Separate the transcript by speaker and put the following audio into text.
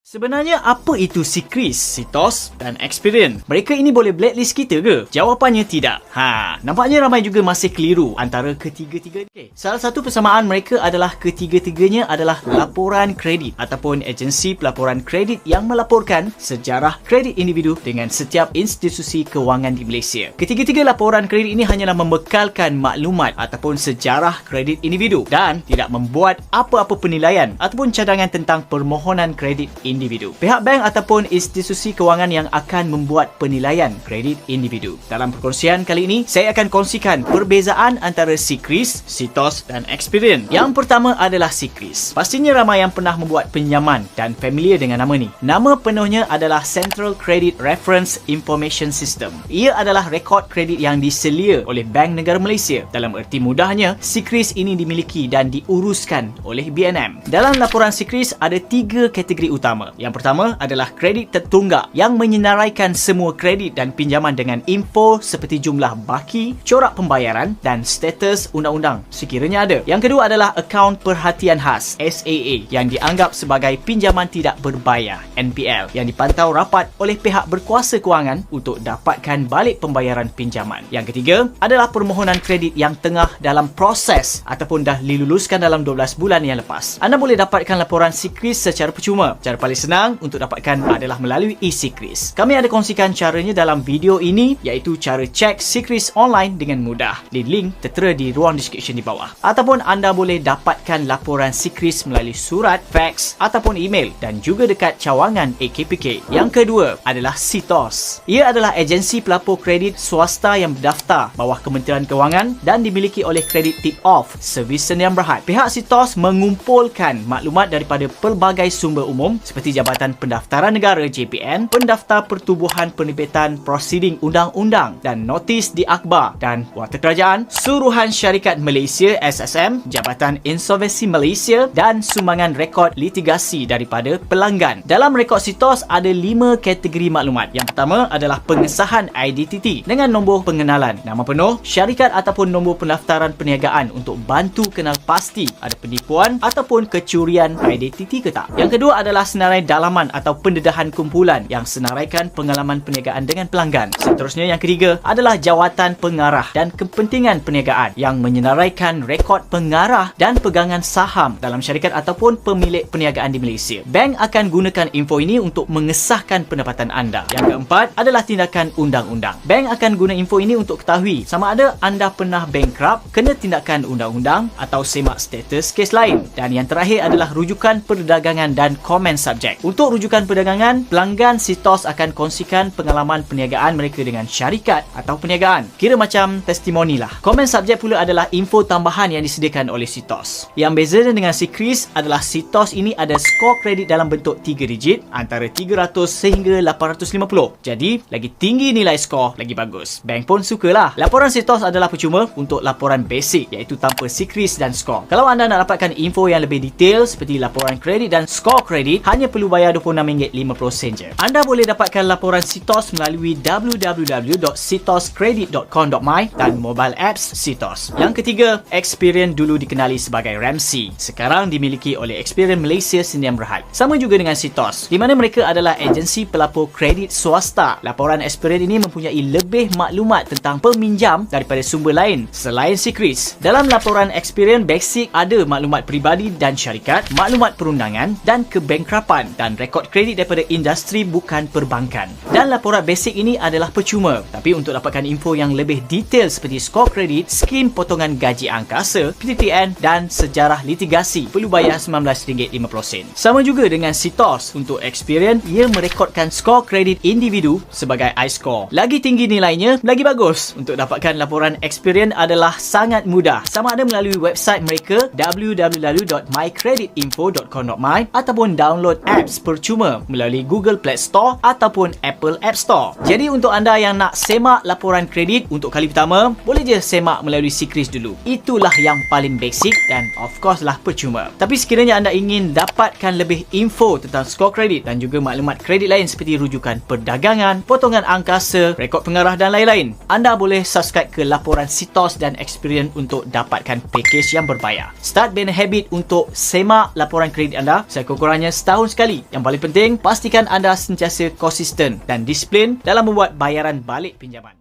Speaker 1: Sebenarnya apa itu Secris, Citos dan Experian? Mereka ini boleh blacklist kita ke? Jawapannya tidak. Nampaknya ramai juga masih keliru antara ketiga-tiga. Salah satu persamaan mereka adalah ketiga-tiganya adalah laporan kredit ataupun agensi pelaporan kredit yang melaporkan sejarah kredit individu dengan setiap institusi kewangan di Malaysia. Ketiga-tiga laporan kredit ini hanyalah membekalkan maklumat ataupun sejarah kredit individu dan tidak membuat apa-apa penilaian ataupun cadangan tentang permohonan kredit individu. Pihak bank ataupun institusi kewangan yang akan membuat penilaian kredit individu. Dalam perkongsian kali ini, saya akan kongsikan perbezaan antara Secris, Citos dan Experian. Yang pertama adalah Secris. Pastinya ramai yang pernah membuat pinjaman dan familiar dengan nama ni. Nama penuhnya adalah Central Credit Reference Information System. Ia adalah rekod kredit yang diselia oleh Bank Negara Malaysia. Dalam erti mudahnya, Secris ini dimiliki dan diuruskan oleh BNM. Dalam laporan Secris ada 3 kategori utama. Yang pertama adalah kredit tertunggak yang menyenaraikan semua kredit dan pinjaman dengan info seperti jumlah baki, corak pembayaran dan status undang-undang sekiranya ada. Yang kedua adalah akaun perhatian khas SAA yang dianggap sebagai pinjaman tidak berbayar NPL yang dipantau rapat oleh pihak berkuasa kewangan untuk dapatkan balik pembayaran pinjaman. Yang ketiga adalah permohonan kredit yang tengah dalam proses ataupun dah diluluskan dalam 12 bulan yang lepas. Anda boleh dapatkan laporan Secris secara percuma. Cara paling senang untuk dapatkan adalah melalui eSecris. Kami ada kongsikan caranya dalam video ini, iaitu cara cek Secris online dengan mudah. Link tertera di ruang description di bawah. Ataupun anda boleh dapatkan laporan Secris melalui surat, fax ataupun email dan juga dekat cawangan AKPK. Yang kedua adalah Citos. Ia adalah agensi pelapor kredit swasta yang berdaftar bawah Kementerian Kewangan dan dimiliki oleh Kredit Tip-Off Servis Sendi Berhad. Pihak Citos mengumpulkan maklumat daripada pelbagai sumber umum seperti Jabatan Pendaftaran Negara JPN, Pendaftar Pertubuhan Penerbitan Prosiding Undang-Undang dan Notis di Akhbar dan Warta Kerajaan, Suruhan Syarikat Malaysia SSM, Jabatan Insolvensi Malaysia dan sumbangan rekod litigasi daripada pelanggan. Dalam rekod Citos ada 5 kategori maklumat. Yang pertama adalah pengesahan identiti dengan nombor pengenalan, nama penuh, syarikat ataupun nombor pendaftaran perniagaan untuk bantu kenal pasti ada penipuan ataupun kecurian identiti ke tak. Yang kedua adalah senarai dalaman atau pendedahan kumpulan yang senaraikan pengalaman perniagaan dengan pelanggan. Seterusnya yang ketiga adalah jawatan pengarah dan kepentingan perniagaan yang menyenaraikan rekod pengarah dan pegangan saham dalam syarikat ataupun pemilik perniagaan di Malaysia. Bank akan gunakan info ini untuk mengesahkan pendapatan anda. Yang keempat adalah tindakan undang-undang. Bank akan guna info ini untuk ketahui sama ada anda pernah bankrupt, kena tindakan undang-undang atau semak status kes lain. Dan yang terakhir adalah rujukan perdagangan dan komen subjek. Untuk rujukan perdagangan, pelanggan Citos akan kongsikan pengalaman perniagaan mereka dengan syarikat atau perniagaan. Kira macam testimoni lah. Komen subjek pula adalah info tambahan yang disediakan oleh Citos. Yang beza dengan Secris adalah Citos ini ada skor kredit dalam bentuk 3 digit antara 300 sehingga 850. Jadi, lagi tinggi nilai skor, lagi bagus. Bank pun sukalah. Laporan Citos adalah percuma untuk laporan basic iaitu tanpa Secris dan skor. Kalau anda nak dapatkan info yang lebih detail seperti laporan kredit dan skor kredit, hanya perlu bayar RM26.50 je. Anda boleh dapatkan laporan Citos melalui www.citoskredit.com.my dan mobile apps Citos. Yang ketiga, Experian dulu dikenali sebagai Ramsey. Sekarang dimiliki oleh Experian Malaysia Sendi Berhad. Sama juga dengan Citos, di mana mereka adalah agensi pelapor kredit swasta. Laporan Experian ini mempunyai lebih maklumat tentang peminjam daripada sumber lain selain Secris. Dalam laporan Experian basic ada maklumat peribadi dan syarikat, maklumat perundangan dan kebankrapan dan rekod kredit daripada industri bukan perbankan. Dan laporan basic ini adalah percuma. Tapi untuk dapatkan info yang lebih detail seperti skor kredit, skim potongan gaji angkasa, PTTN dan sejarah litigasi, perlu bayar RM19.50. Sama juga dengan Citos, untuk Experian, ia merekodkan skor kredit individu sebagai iScore. Lagi tinggi nilainya, lagi bagus. Untuk dapatkan laporan Experian adalah sangat mudah. Sama ada melalui website mereka www.mycreditinfo.com.my ataupun download apps percuma melalui Google Play Store ataupun Apple App Store. Jadi untuk anda yang nak semak laporan kredit untuk kali pertama, boleh je semak melalui Secris dulu. Itulah yang paling basic dan of course lah percuma. Tapi sekiranya anda ingin dapatkan lebih info tentang skor kredit dan juga maklumat kredit lain seperti rujukan perdagangan, potongan angkasa, rekod pengarah dan lain-lain, anda boleh subscribe ke laporan Citos dan Experian untuk dapatkan package yang berbayar. Start bina habit untuk semak laporan kredit anda. Sekurang-kurangnya setahun sekali sekali. Yang paling penting, pastikan anda sentiasa konsisten dan disiplin dalam membuat bayaran balik pinjaman.